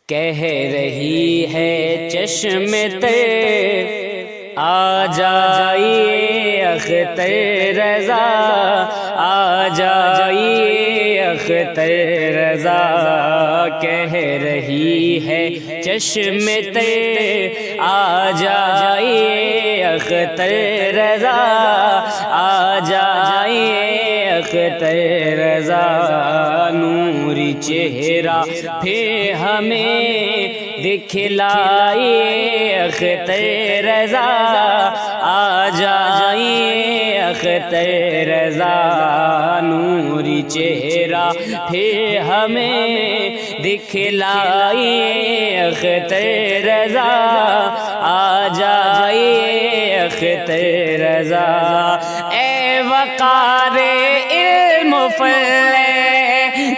کہہ رہی ہے چشم تر آ جائیے اختر رضا، آ جائیے اختر رضا، کہہ رہی ہے چشم تر آ جائیے اختر رضا، آ جائیے اختر رضا، نوری چہرہ پھر ہمیں دکھلائیے اختر رضا، آ جائیے اختر رضا، نوری چہرہ پھر ہمیں دکھلائیے اختر رضا، آ جائیے اختر رضا، اے وقار علم و فضل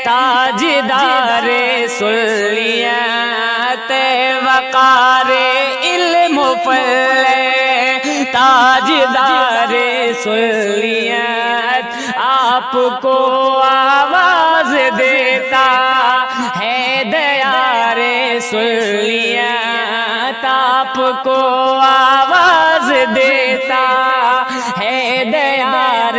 تاجدار سلیت، وقار علم و فضل تاجدار سلیت، آپ کو آواز دیتا ہے دیار سلیت، آپ کو آواز دیتا ہے دیار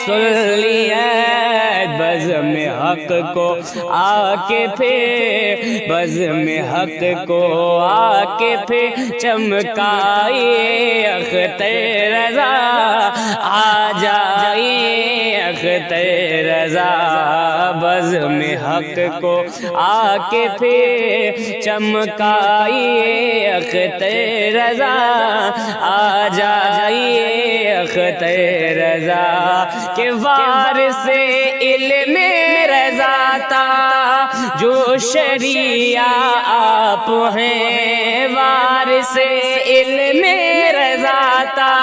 سلیت، بزم حق کو آ کے پھر، بزم حق کو آ کے پھر چمکائیے اختر رضا، آ جائیے اختر رضا، بزم حق کو آ کے پھر چمکائیے اختر رضا، آ جائیے اختر رضا، کہ وارث علم رضا تا جو شریعہ آپ ہیں، وارث علم رضا تا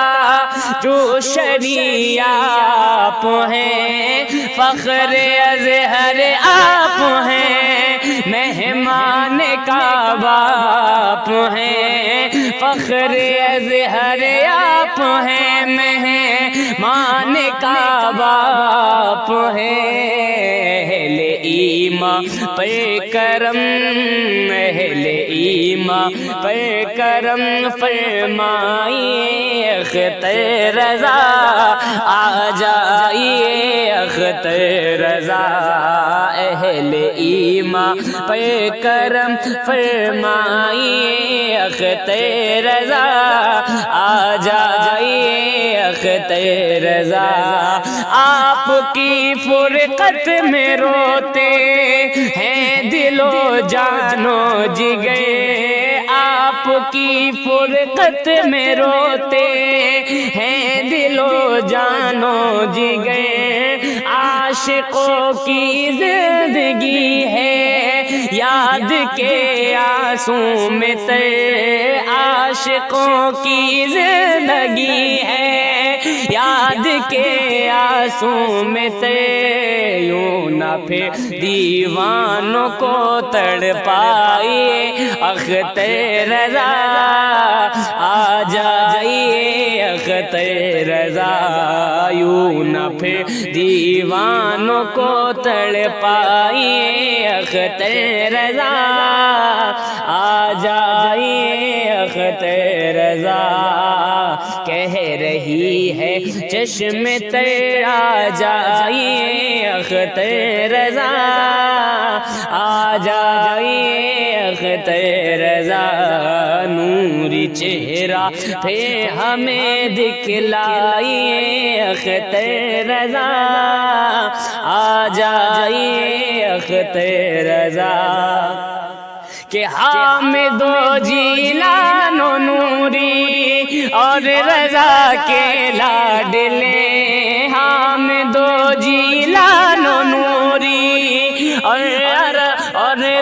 جو شریعہ آپ ہیں، فخر ازہر آپ ہیں، مہمان کعبہ آپ ہیں، فخر ازہر آپ ہیں، مہمان کعبہ آپ ہیں، اہل ایمان پہ کرم، اہل ایمان پہ کرم فرمائیے اختر رضا، آ جائیے اختر رضا، اہل ایمان پہ کرم فرمائیے اختر رضا، آ جائیے اختر رضا، آپ کی فرقت میں روتے ہیں دل و جان و جگر، آپ کی فرقت میں روتے ہیں دل و جان و جگر، عاشقوں کی زندگی ہے یاد کے آنسوں میں تر، عاشقوں کی زندگی ہے یاد کے آنسوں میں تر، یوں نہ پھر دیوانوں کو تڑپائیے اختر رضا، آ جائیے اختر رضا، یوں نہ پھر دیوانوں کو تڑپائیے اختر رضا، آ جائیے اختر رضا، کہہ رہی ہے چشم تر آ جائیے اختر رضا، آ جائیے اختر رضا، نوری چہرہ پھر ہمیں دکھلائیے اختر رضا، آ جائیے اختر رضا، کہ حامد و جیلان و نوری اور رضا کے لاڈلے، حامد و جیلان و نوری اور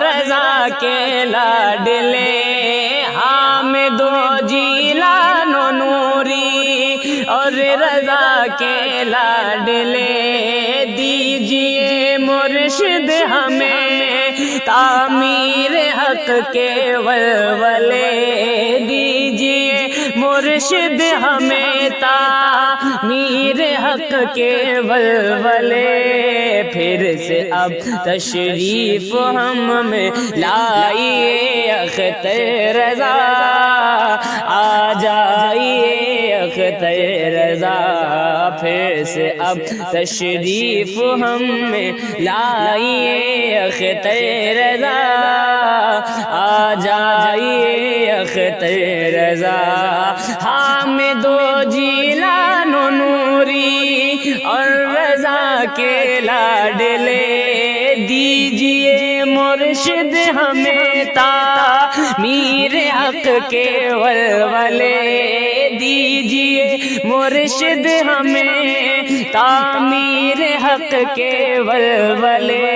رضا کے لاڈلے، حامد و جیلان و نوری اور رضا کے لاڈلے، دیجئے مرشد ہمیں تعمیر حق کے ولولے، دیجئے مرشد ہمیں تعمیر میر حق کے ولولے پھر سے اب تشریف ہم میں لائیے اختر رضا آ جائیے اختر رضا پھر سے اب تشریف ہم میں لائیے اختر رضا آ جائیے اختر رضا حامد و جیلان و نوری اور رضا کے لاڈلے دیجئے مرشد ہمیں تعمیر حق کے ولولے دیجئے مرشد ہمیں تعمیر حق کے ولولے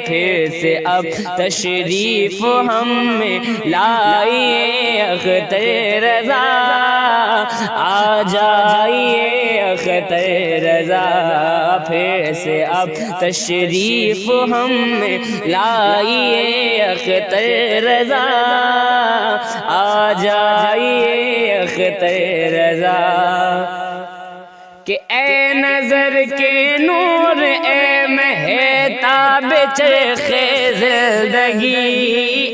پھر سے اب تشریف ہم میں لائیے اختر رضا آ جائیے اختر رضا پھر سے اب تشریف ہم میں لائیے اختر رضا آ جائیے اختر رضا کہ اے نظر کے نور اے مہتاب چرخ زندگی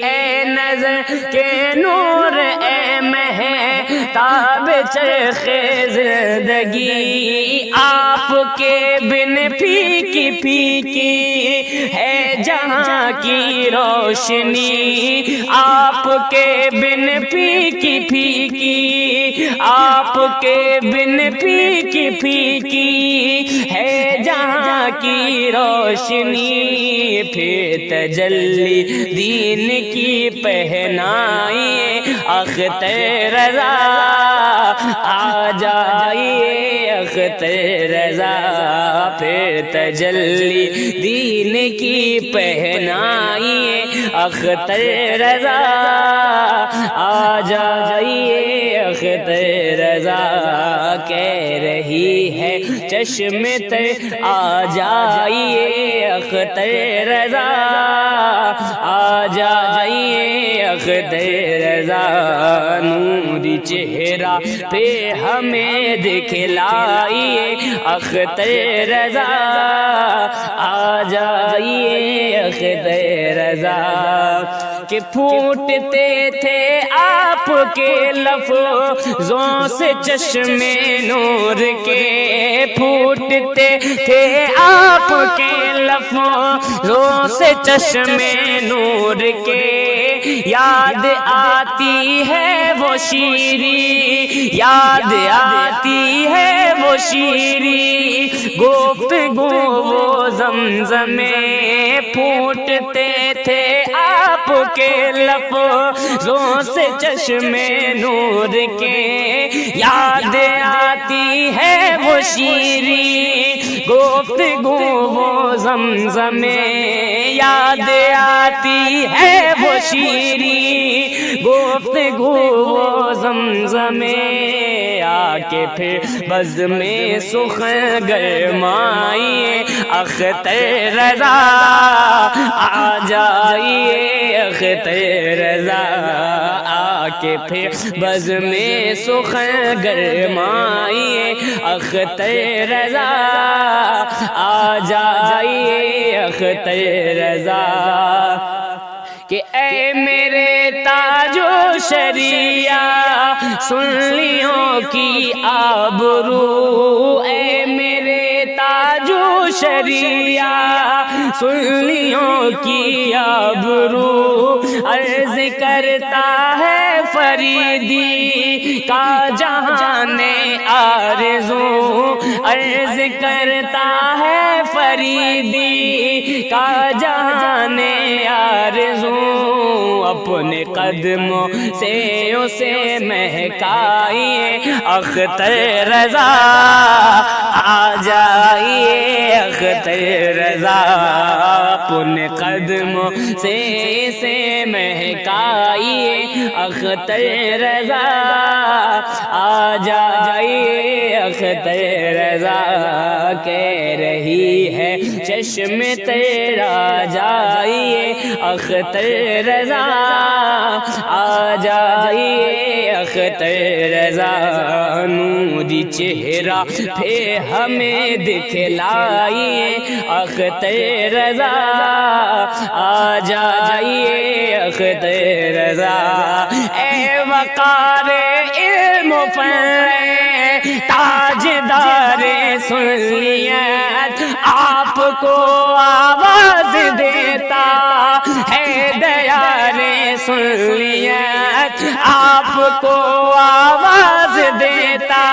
اے نظر کے نور اے مہتاب چرخ زندگی آپ کے بن پھیکی پھیکی ہے جہاں کی روشنی آپ کے بن پھیکی پھیکی آپ کے بن پھیکی پھیکی ہے جہاں کی روشنی پھر تجلی دین کی پہنائیے اختر رضا آ جائیے اختر رضا پھر تجلی دین کی پہنائیے اختر رضا آ جائیے اختر رضا کہہ رہی ہے چشم تر آ جائیے اختر رضا آ جائیے اختر رضا نوری چہرہ پہ ہمیں دکھلائیے اختر رضا آ جائیے اختر رضا کہ پھوٹتے تھے آپ کے لفظوں سے چشم نور کے پھوٹتے تھے آپ کے لفظوں سے چشم نور کے یاد آتی ہے وہ شیری یاد آتی ہے وہ شیری گفتگو وہ زمزم میں پھوٹتے تھے آپ کے لفظوں سے چشم نور کے یاد آتی ہے وہ شیری گفتگو وہ زمزم میں یاد آتی ہے وہ شیری گفتگو وہ زمزم میں آ کے پھر بز میں سخن گرمائیے اختر رضا آ جائیے اختر رضا آ کے پھر بز میں سخن گرمائیے اختر رضا آ جائیے اختر رضا کہ اے میرے تاج و شریعہ سنلیوں کی آبرو اے میرے تاج و شریعہ سنلیوں کی آبرو عرض کرتا ہے فریدی کا جہان آرزو عرض کرتا ہے فریدی کا جہان آرزو اپنے قدموں سے اسے مہکائیے اختر رضا آ جائیے اختر رضا اپنے قدموں سے اسے مہکائیے اختر رضا آ جائیے اختر رضا کہہ رہی ہے چشم تیرا جائیے اختر رضا آ جائیے اختر رضا نوری چہرہ پھر ہمیں دکھلائیے اختر رضا آ جائیے اختر رضا اے وقار علم و فن تاجدار سنیت آپ کو آواز دیتا ہے دیار سنیت آپ کو آواز دیتا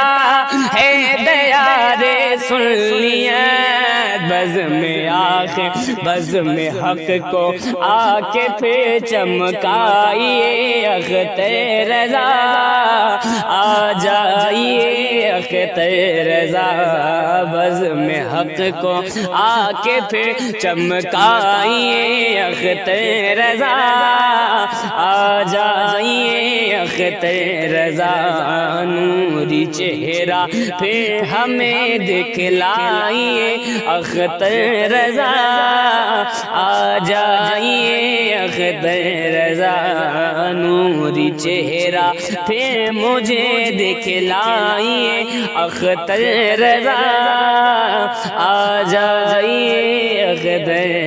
ہے دیار سنیت بزم آخر بزم حق کو آ کے پھر چمکائیے اختر رضا آ جائیے اختر رضا بزم حق کو آ کے پھر چمکائیے اختر رضا آ جائیے اختر رضا نوری چہرہ پھر ہمیں دکھلائیے اختر رضا آ جائیے اختر رضا نوری چہرہ پھر مجھے دکھلائیے اختر رضا آ جائیے اختر